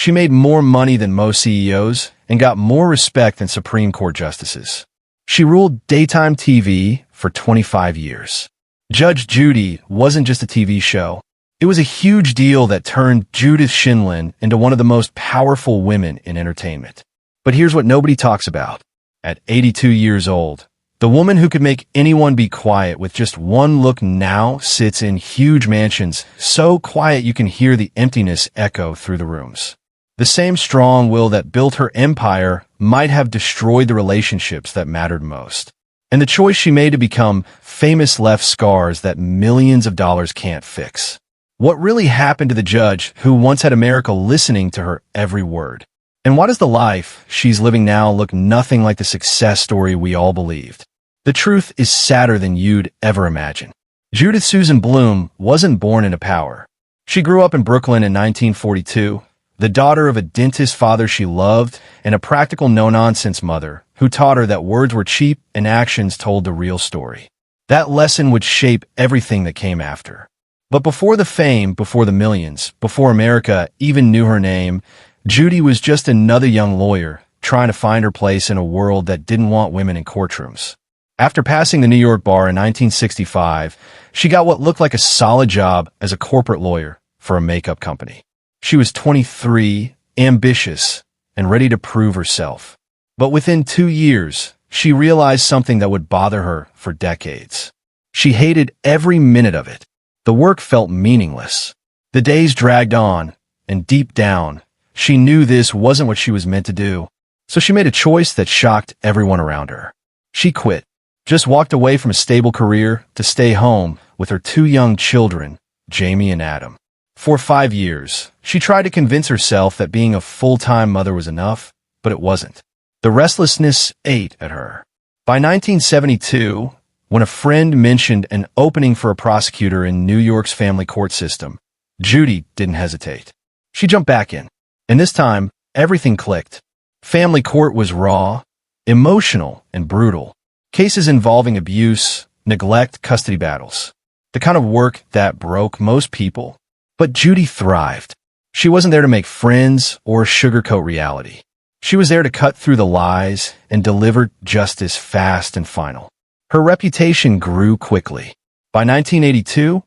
She made more money than most CEOs and got more respect than Supreme Court justices. She ruled daytime TV for 25 years. Judge Judy wasn't just a TV show. It was a huge deal that turned Judith Shindlin into one of the most powerful women in entertainment. But here's what nobody talks about. At 82 years old, the woman who could make anyone be quiet with just one look now sits in huge mansions, so quiet you can hear the emptiness echo through the rooms. The same strong will that built her empire might have destroyed the relationships that mattered most. And the choice she made to become famous left scars that millions of dollars can't fix. What really happened to the judge who once had America listening to her every word? And why does the life she's living now look nothing like the success story we all believed? The truth is sadder than you'd ever imagine. Judith Susan Bloom wasn't born into power. She grew up in Brooklyn in 1942, the daughter of a dentist father she loved and a practical no-nonsense mother who taught her that words were cheap and actions told the real story. That lesson would shape everything that came after. But before the fame, before the millions, before America even knew her name, Judy was just another young lawyer trying to find her place in a world that didn't want women in courtrooms. After passing the New York bar in 1965, she got what looked like a solid job as a corporate lawyer for a makeup company. She was 23, ambitious, and ready to prove herself. But within 2 years, she realized something that would bother her for decades. She hated every minute of it. The work felt meaningless. The days dragged on, and deep down, she knew this wasn't what she was meant to do. So she made a choice that shocked everyone around her. She quit. Just walked away from a stable career to stay home with her 2 young children, Jamie and Adam. For 5 years, she tried to convince herself that being a full-time mother was enough, but it wasn't. The restlessness ate at her. By 1972, when a friend mentioned an opening for a prosecutor in New York's family court system, Judy didn't hesitate. She jumped back in, and this time, everything clicked. Family court was raw, emotional, and brutal. Cases involving abuse, neglect, custody battles. The kind of work that broke most people. But Judy thrived. She wasn't there to make friends or sugarcoat reality. She was there to cut through the lies and deliver justice fast and final. Her reputation grew quickly. By 1982,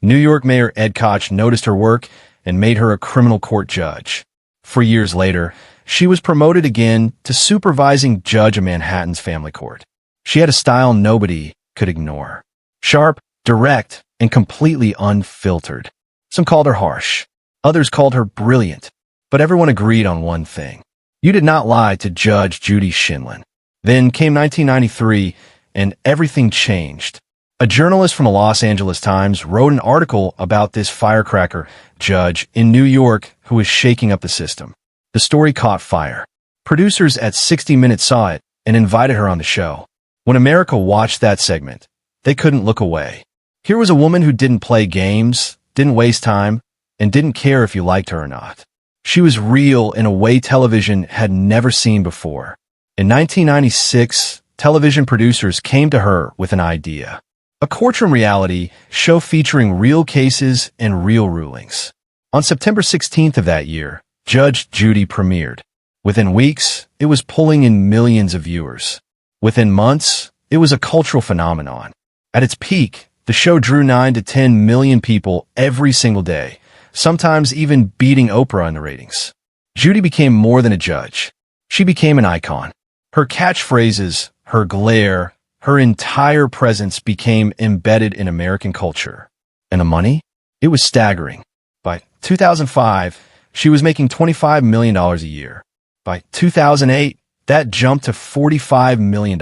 New York Mayor Ed Koch noticed her work and made her a criminal court judge. 4 years later, she was promoted again to supervising judge of Manhattan's family court. She had a style nobody could ignore. Sharp, direct, and completely unfiltered. Some called her harsh. Others called her brilliant. But everyone agreed on one thing. You did not lie to Judge Judy Shindlin. Then came 1993, and everything changed. A journalist from the Los Angeles Times wrote an article about this firecracker judge in New York who was shaking up the system. The story caught fire. Producers at 60 Minutes saw it and invited her on the show. When America watched that segment, they couldn't look away. Here was a woman who didn't play games, didn't waste time, and didn't care if you liked her or not. She was real in a way television had never seen before. In 1996, television producers came to her with an idea. A courtroom reality show featuring real cases and real rulings. On September 16th of that year, Judge Judy premiered. Within weeks, it was pulling in millions of viewers. Within months, it was a cultural phenomenon. At its peak, the show drew 9 to 10 million people every single day, sometimes even beating Oprah in the ratings. Judy became more than a judge. She became an icon. Her catchphrases, her glare, her entire presence became embedded in American culture. And the money? It was staggering. By 2005, she was making $25 million a year. By 2008, that jumped to $45 million.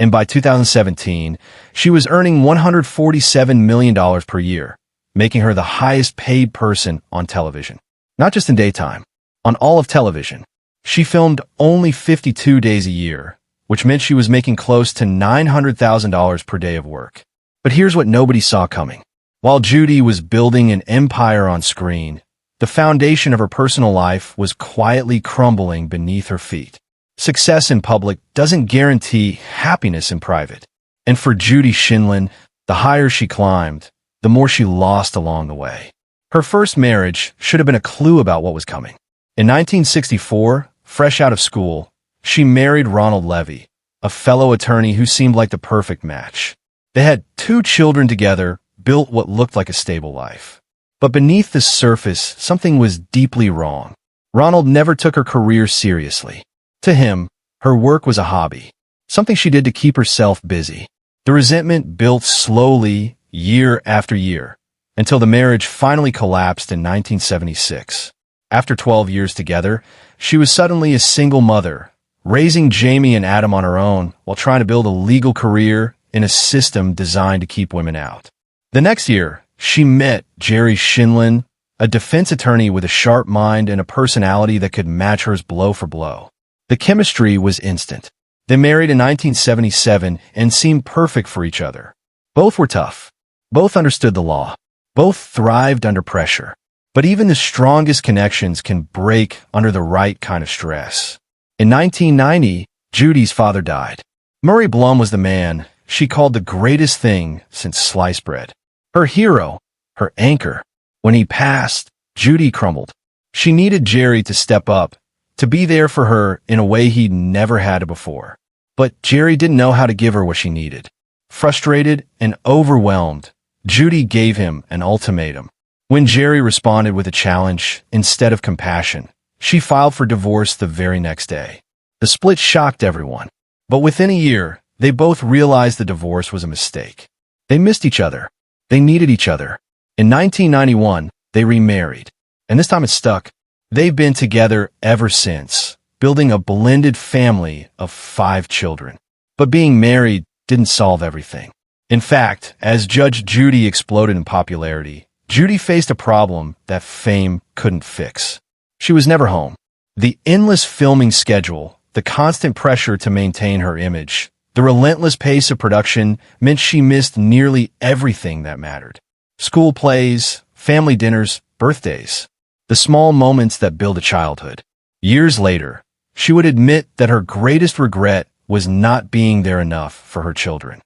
And by 2017, she was earning $147 million per year, making her the highest paid person on television. Not just in daytime, on all of television. She filmed only 52 days a year, which meant she was making close to $900,000 per day of work. But here's what nobody saw coming. While Judy was building an empire on screen, the foundation of her personal life was quietly crumbling beneath her feet. Success in public doesn't guarantee happiness in private. And for Judy Shindlin, the higher she climbed, the more she lost along the way. Her first marriage should have been a clue about what was coming. In 1964, fresh out of school, she married Ronald Levy, a fellow attorney who seemed like the perfect match. They had 2 children together, built what looked like a stable life. But beneath the surface, something was deeply wrong. Ronald never took her career seriously. To him, her work was a hobby, something she did to keep herself busy. The resentment built slowly, year after year, until the marriage finally collapsed in 1976. After 12 years together, she was suddenly a single mother, raising Jamie and Adam on her own while trying to build a legal career in a system designed to keep women out. The next year, she met Judith Shindlin, a defense attorney with a sharp mind and a personality that could match hers blow for blow. The chemistry was instant. They married in 1977 and seemed perfect for each other. Both were tough. Both understood the law. Both thrived under pressure. But even the strongest connections can break under the right kind of stress. In 1990, Judy's father died. Murray Blum was the man she called the greatest thing since sliced bread. Her hero, her anchor. When he passed, Judy crumbled. She needed Jerry to step up, to be there for her in a way he'd never had before. But Jerry didn't know how to give her what she needed. Frustrated and overwhelmed, Judy gave him an ultimatum. When Jerry responded with a challenge instead of compassion, she filed for divorce the very next day. The split shocked everyone. But within a year, they both realized the divorce was a mistake. They missed each other. They needed each other. In 1991, they remarried. And this time it stuck. They've been together ever since, building a blended family of 5 children. But being married didn't solve everything. In fact, as Judge Judy exploded in popularity, Judy faced a problem that fame couldn't fix. She was never home. The endless filming schedule, the constant pressure to maintain her image, the relentless pace of production meant she missed nearly everything that mattered. School plays, family dinners, birthdays. The small moments that build a childhood. Years later, she would admit that her greatest regret was not being there enough for her children.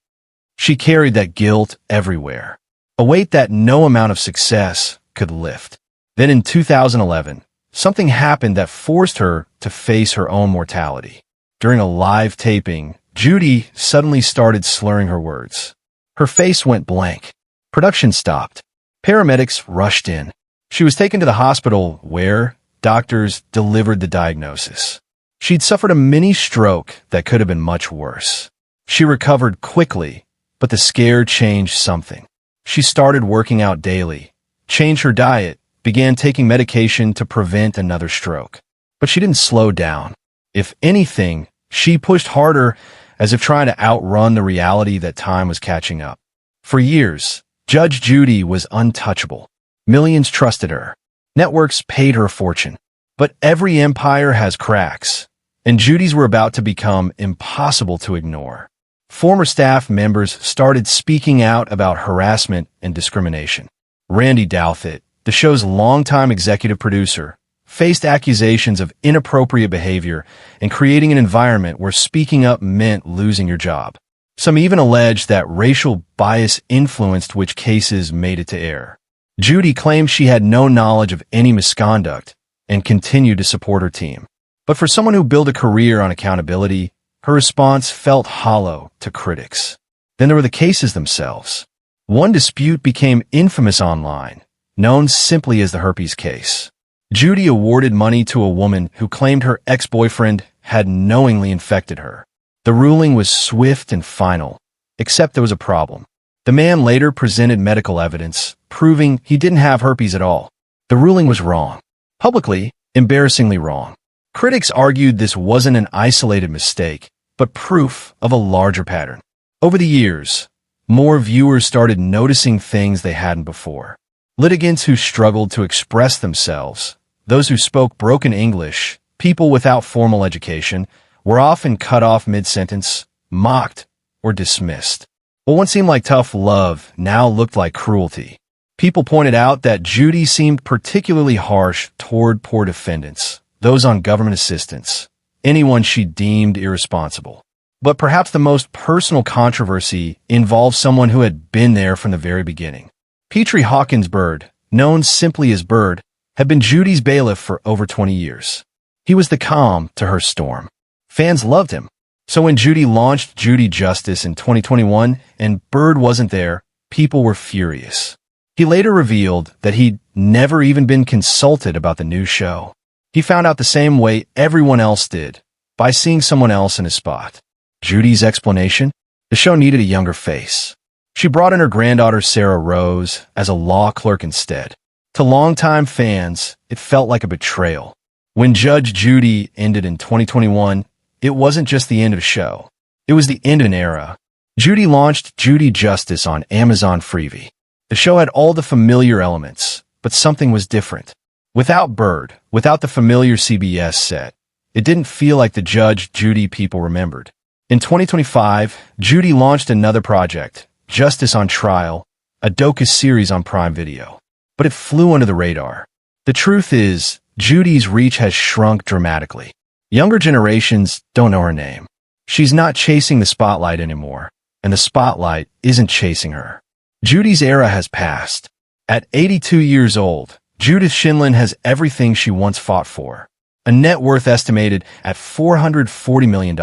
She carried that guilt everywhere, a weight that no amount of success could lift. Then in 2011, something happened that forced her to face her own mortality. During a live taping, Judy suddenly started slurring her words. Her face went blank. Production stopped. Paramedics rushed in. She was taken to the hospital where doctors delivered the diagnosis. She'd suffered a mini stroke that could have been much worse. She recovered quickly, but the scare changed something. She started working out daily, changed her diet, began taking medication to prevent another stroke. But she didn't slow down. If anything, she pushed harder, as if trying to outrun the reality that time was catching up. For years, Judge Judy was untouchable. Millions trusted her. Networks paid her a fortune. But every empire has cracks, and Judy's were about to become impossible to ignore. Former staff members started speaking out about harassment and discrimination. Randy Douthit, the show's longtime executive producer, faced accusations of inappropriate behavior and creating an environment where speaking up meant losing your job. Some even alleged that racial bias influenced which cases made it to air. Judy claimed she had no knowledge of any misconduct and continued to support her team. But for someone who built a career on accountability, her response felt hollow to critics. Then there were the cases themselves. One dispute became infamous online, known simply as the herpes case. Judy awarded money to a woman who claimed her ex-boyfriend had knowingly infected her. The ruling was swift and final, except there was a problem. The man later presented medical evidence, proving he didn't have herpes at all. The ruling was wrong. Publicly, embarrassingly wrong. Critics argued this wasn't an isolated mistake, but proof of a larger pattern. Over the years, more viewers started noticing things they hadn't before. Litigants who struggled to express themselves, those who spoke broken English, people without formal education, were often cut off mid-sentence, mocked, or dismissed. What once seemed like tough love now looked like cruelty. People pointed out that Judy seemed particularly harsh toward poor defendants, those on government assistance, anyone she deemed irresponsible. But perhaps the most personal controversy involved someone who had been there from the very beginning. Petrie Hawkins Bird, known simply as Bird, had been Judy's bailiff for over 20 years. He was the calm to her storm. Fans loved him. So when Judy launched Judy Justice in 2021 and Bird wasn't there, people were furious. He later revealed that he'd never even been consulted about the new show. He found out the same way everyone else did, by seeing someone else in his spot. Judy's explanation? The show needed a younger face. She brought in her granddaughter Sarah Rose as a law clerk instead. To longtime fans, it felt like a betrayal. When Judge Judy ended in 2021, it wasn't just the end of a show. It was the end of an era. Judy launched Judy Justice on Amazon Freevee. The show had all the familiar elements, but something was different. Without Bird, without the familiar CBS set, it didn't feel like the Judge Judy people remembered. In 2025, Judy launched another project, Justice on Trial, a docu-series on Prime Video. But it flew under the radar. The truth is, Judy's reach has shrunk dramatically. Younger generations don't know her name. She's not chasing the spotlight anymore, and the spotlight isn't chasing her. Judy's era has passed. At 82 years old, Judith Shindlin has everything she once fought for. A net worth estimated at $440 million.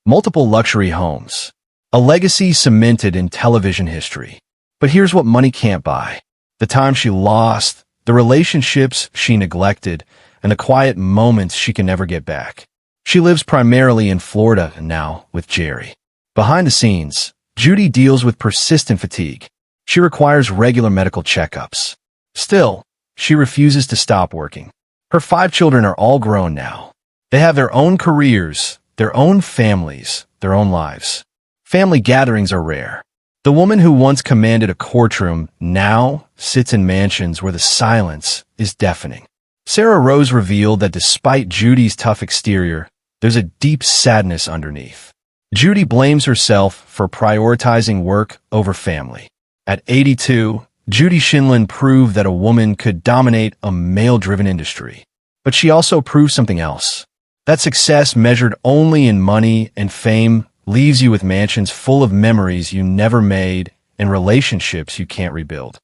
Multiple luxury homes. A legacy cemented in television history. But here's what money can't buy. The time she lost, the relationships she neglected, and the quiet moments she can never get back. She lives primarily in Florida now with Jerry. Behind the scenes, Judy deals with persistent fatigue. She requires regular medical checkups. Still, she refuses to stop working. Her 5 children are all grown now. They have their own careers, their own families, their own lives. Family gatherings are rare. The woman who once commanded a courtroom now sits in mansions where the silence is deafening. Sarah Rose revealed that despite Judy's tough exterior, there's a deep sadness underneath. Judy blames herself for prioritizing work over family. At 82, Judy Shindlin proved that a woman could dominate a male-driven industry. But she also proved something else. That success measured only in money and fame leaves you with mansions full of memories you never made and relationships you can't rebuild.